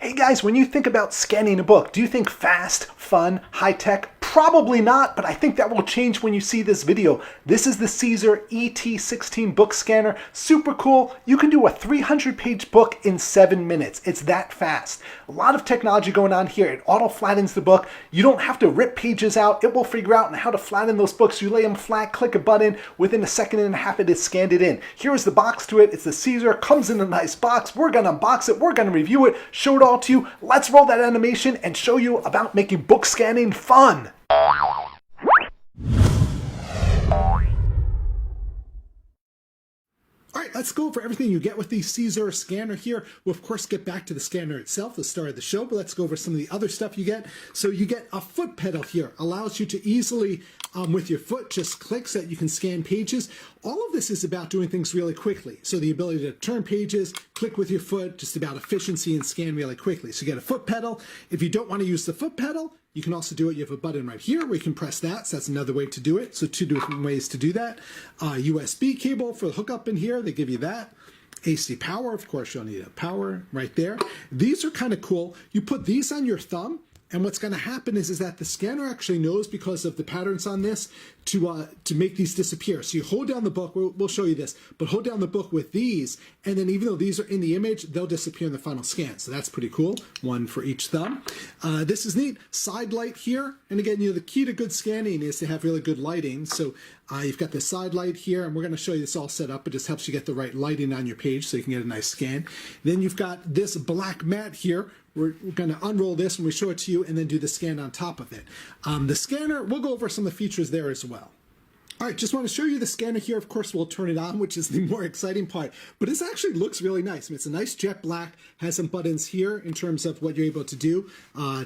Hey guys, when you think about scanning a book, do you think fast, fun, high-tech? Probably not, but I think that will change when you see this video. This is the CZUR ET16 book scanner. Super cool. You can do a 300-page book in 7 minutes. It's that fast. A lot of technology going on here. It auto-flattens the book. You don't have to rip pages out. It will figure out how to flatten those books. You lay them flat, click a button. Within a second and a half, it is scanned it in. Here is the box to it. It's the CZUR. Comes in a nice box. We're going to unbox it. We're going to review it, show it all to you. Let's roll that animation and show you about making book scanning fun. All right, let's go over everything you get with the CZUR scanner here. We'll, of course, get back to the scanner itself, the start of the show, but let's go over some of the other stuff you get. So you get a foot pedal here. Allows you to easily, with your foot, just click so that you can scan pages. All of this is about doing things really quickly. So the ability to turn pages, click with your foot, just about efficiency and scan really quickly. So you get a foot pedal. If you don't want to use the foot pedal, you can also do it. You have a button right here where you can press that. So that's another way to do it. So 2 different ways to do that. USB cable for the hookup in here. They give you that. AC power, of course, you'll need a power right there. These are kind of cool. You put these on your thumb, and what's going to happen is that the scanner actually knows, because of the patterns on this, to make these disappear. So you hold down the book, we'll show you this, but hold down the book with these, and then even though these are in the image, they'll disappear in the final scan. So that's pretty cool. One for each thumb. This is neat. Side light here. And again, the key to good scanning is to have really good lighting. So you've got the side light here, and we're going to show you this all set up. It just helps you get the right lighting on your page so you can get a nice scan. Then you've got this black mat here. We're going to unroll this when we show it to you and then do the scan on top of it. The scanner, we'll go over some of the features there as well. All right, just want to show you the scanner here. Of course, we'll turn it on, which is the more exciting part. But this actually looks really nice. I mean, it's a nice jet black, has some buttons here in terms of what you're able to do.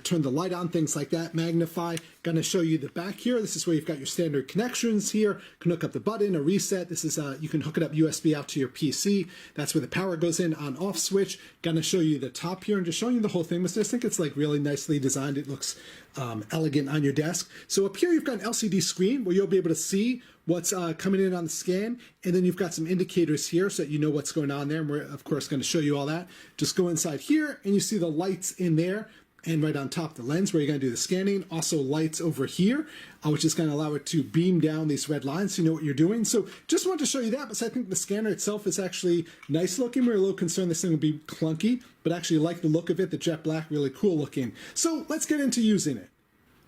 Turn the light on, things like that, magnify. Going to show you the back here. This is where you've got your standard connections here. You can hook up the button, a reset. This is, you can hook it up USB out to your PC. That's where the power goes in, on off switch. Going to show you the top here and just showing you the whole thing. I just think it's like really nicely designed. It looks elegant on your desk. So up here, you've got an LCD screen where you'll be able to see what's coming in on the scan, and then you've got some indicators here so that you know what's going on there, and we're of course going to show you all that. Just go inside here and you see the lights in there, and right on top the lens where you're going to do the scanning. Also lights over here, which is going to allow it to beam down these red lines so you know what you're doing. So just wanted to show you that, but I think the scanner itself is actually nice looking. We're a little concerned this thing would be clunky, but actually like the look of it. The jet black, really cool looking. So let's get into using it.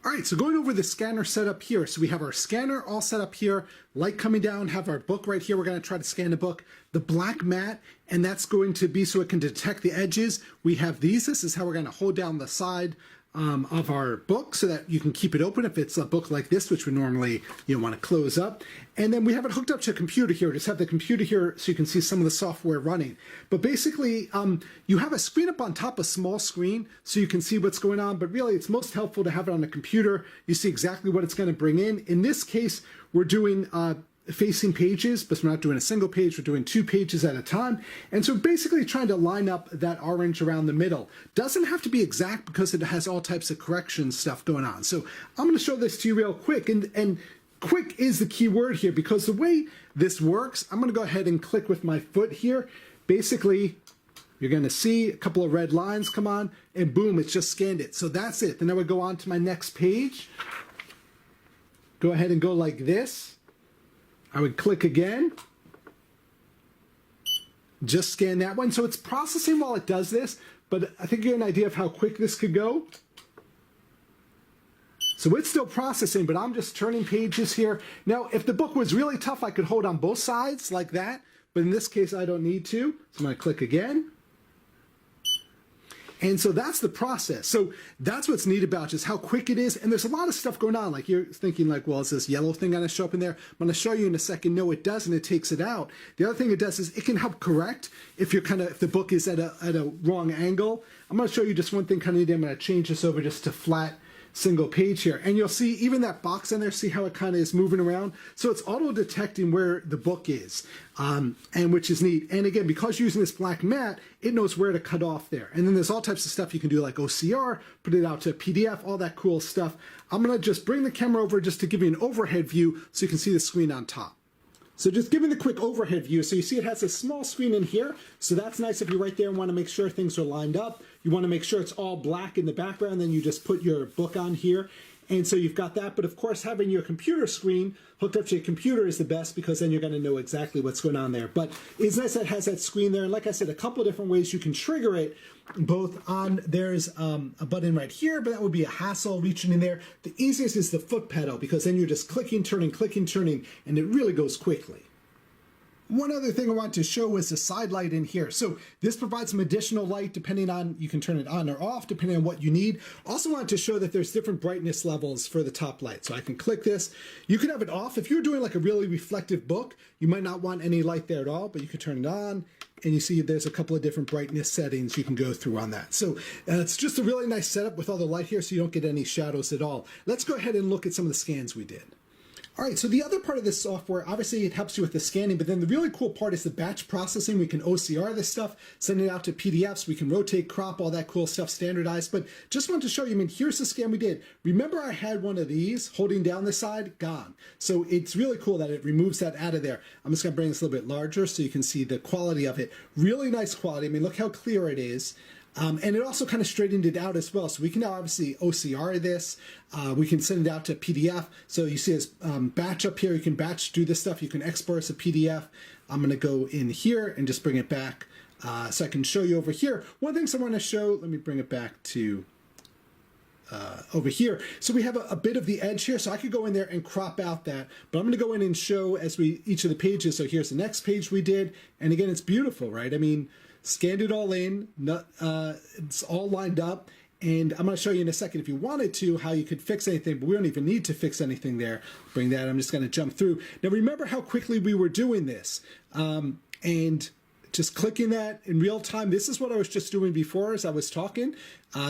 All right, so going over the scanner setup here. So we have our scanner all set up here, light coming down, have our book right here. We're going to try to scan the book, the black mat, and that's going to be so it can detect the edges. We have these. This is how we're going to hold down the side of our book so that you can keep it open if it's a book like this, which we normally want to close up. And then we have it hooked up to a computer here. Just have the computer here so you can see some of the software running. But basically, you have a screen up on top, a small screen, so you can see what's going on. But really, it's most helpful to have it on a computer. You see exactly what it's going to bring in. In this case, we're doing facing pages, but we're not doing a single page, we're doing 2 pages at a time. And so basically trying to line up that orange around the middle. Doesn't have to be exact because it has all types of correction stuff going on. So I'm going to show this to you real quick, and quick is the key word here, because the way this works, I'm going to go ahead and click with my foot here. Basically, you're going to see a couple of red lines come on, and boom, it's just scanned it. So that's it. Then I would go on to my next page. Go ahead and go like this. I would click again, just scan that one. So it's processing while it does this, but I think you get an idea of how quick this could go. So it's still processing, but I'm just turning pages here. Now, if the book was really tough, I could hold on both sides like that, but in this case, I don't need to. So I'm going to click again. And so that's the process. So that's what's neat about just how quick it is. And there's a lot of stuff going on. Like you're thinking like, well, is this yellow thing going to show up in there? I'm going to show you in a second. No, it doesn't. It takes it out. The other thing it does is it can help correct if if the book is at a wrong angle. I'm going to show you just one thing kind of neat. I'm going to change this over just to flat single page here, and you'll see even that box in there, see how it kind of is moving around. So it's auto detecting where the book is, and which is neat. And again, because you're using this black mat, it knows where to cut off there. And then there's all types of stuff you can do, like OCR, put it out to PDF, all that cool stuff. I'm gonna just bring the camera over just to give you an overhead view so you can see the screen on top. So just giving the quick overhead view. So you see it has a small screen in here. So that's nice if you're right there and want to make sure things are lined up. You want to make sure it's all black in the background, then you just put your book on here. And so you've got that, but of course having your computer screen hooked up to your computer is the best, because then you're going to know exactly what's going on there. But it's nice that it has that screen there, and like I said, a couple of different ways you can trigger it, both on, there's a button right here, but that would be a hassle reaching in there. The easiest is the foot pedal, because then you're just clicking, turning, and it really goes quickly. One other thing I wanted to show is the side light in here. So this provides some additional light depending on, you can turn it on or off depending on what you need. Also wanted to show that there's different brightness levels for the top light. So I can click this. You can have it off. If you're doing like a really reflective book, you might not want any light there at all, but you can turn it on. And you see there's a couple of different brightness settings you can go through on that. So it's just a really nice setup with all the light here, so you don't get any shadows at all. Let's go ahead and look at some of the scans we did. All right, so the other part of this software, obviously it helps you with the scanning, but then the really cool part is the batch processing. We can OCR this stuff, send it out to PDFs, we can rotate, crop, all that cool stuff, standardized. But just wanted to show you, I mean, here's the scan we did. Remember I had one of these holding down the side? Gone. So it's really cool that it removes that out of there. I'm just gonna bring this a little bit larger so you can see the quality of it. Really nice quality. I mean, look how clear it is. And it also kind of straightened it out as well. So we can now obviously OCR this. We can send it out to PDF. So you see this batch up here. You can batch do this stuff. You can export as a PDF. I'm going to go in here and just bring it back so I can show you over here. One of the things I want to show, let me bring it back to over here. So we have a bit of the edge here. So I could go in there and crop out that. But I'm going to go in and show as each of the pages. So here's the next page we did. And again, it's beautiful, right? I mean, scanned it all in, it's all lined up, and I'm going to show you in a second if you wanted to how you could fix anything, but we don't even need to fix anything there. Bring that, I'm just going to jump through. Now remember how quickly we were doing this, and just clicking that in real time. This is what I was just doing before as I was talking.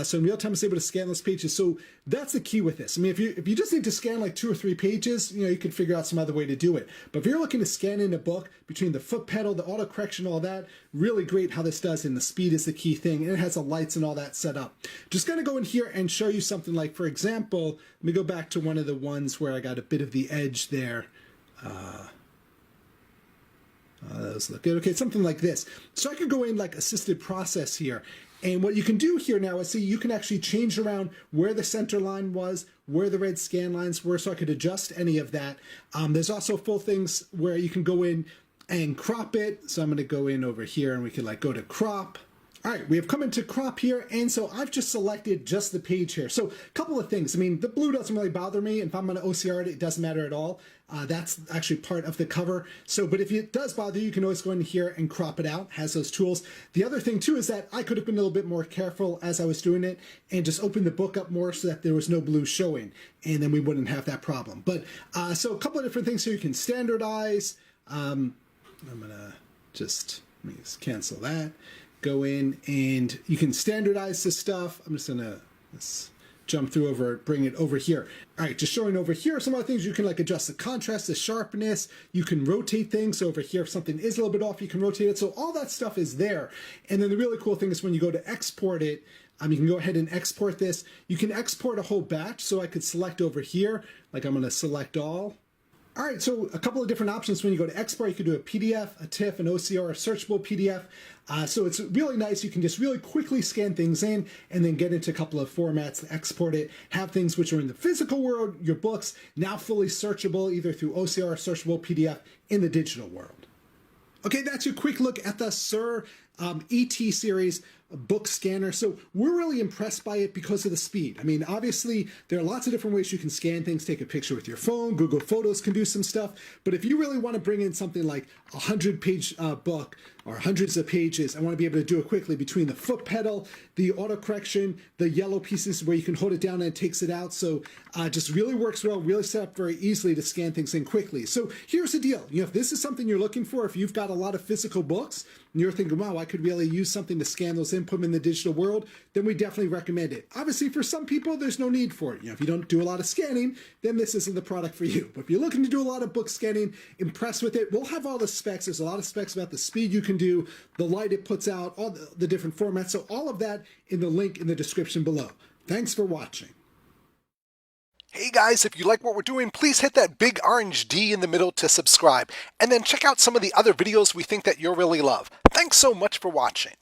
So in real time I was able to scan those pages. So that's the key with this. I mean, if you just need to scan like 2 or 3 pages, you know, you could figure out some other way to do it. But if you're looking to scan in a book, between the foot pedal, the auto correction, all that, really great how this does, and the speed is the key thing, and it has the lights and all that set up. Just gonna go in here and show you something like, for example, let me go back to one of the ones where I got a bit of the edge there. Those look good. Okay, something like this. So I could go in like assisted process here. And what you can do here now is see you can actually change around where the center line was, where the red scan lines were, so I could adjust any of that. There's also full things where you can go in and crop it. So I'm going to go in over here and we can like go to crop. All right, we have come into crop here, and so I've just selected just the page here. So a couple of things. I mean, the blue doesn't really bother me. If I'm going to OCR it, it doesn't matter at all. That's actually part of the cover. So, but if it does bother you, you can always go in here and crop it out. Has those tools. The other thing too is that I could have been a little bit more careful as I was doing it and just open the book up more so that there was no blue showing, and then we wouldn't have that problem. But so a couple of different things here you can standardize. I'm gonna just let me just cancel that. Go in and you can standardize this stuff. I'm just gonna jump through over, bring it over here. All right, just showing over here some other things. You can like adjust the contrast, the sharpness. You can rotate things. So over here, if something is a little bit off, you can rotate it. So all that stuff is there. And then the really cool thing is when you go to export it, you can go ahead and export this. You can export a whole batch. So I could select over here, like I'm gonna select all. All right, so a couple of different options when you go to export. You could do a PDF, a TIFF, an OCR, a searchable PDF. So it's really nice. You can just really quickly scan things in and then get into a couple of formats to export it. Have things which are in the physical world, your books, now fully searchable either through OCR or searchable PDF in the digital world. Okay, that's your quick look at the CZUR ET series book scanner. So we're really impressed by it because of the speed. I mean, obviously there are lots of different ways you can scan things, take a picture with your phone. Google Photos can do some stuff. But if you really want to bring in something like a 100-page book or hundreds of pages, I want to be able to do it quickly between the foot pedal, the auto correction, the yellow pieces where you can hold it down and it takes it out. So just really works well, really set up very easily to scan things in quickly. So here's the deal. You know, if this is something you're looking for, if you've got a lot of physical books and you're thinking, wow, I could really use something to scan those in, put them in the digital world, then we definitely recommend it. Obviously, for some people, there's no need for it. You know, if you don't do a lot of scanning, then this isn't the product for you. But if you're looking to do a lot of book scanning, impressed with it, we'll have all the specs. There's a lot of specs about the speed you can do, the light it puts out, all the different formats. So all of that in the link in the description below. Thanks for watching. Hey guys, if you like what we're doing, please hit that big orange D in the middle to subscribe. And then check out some of the other videos we think that you'll really love. Thanks so much for watching.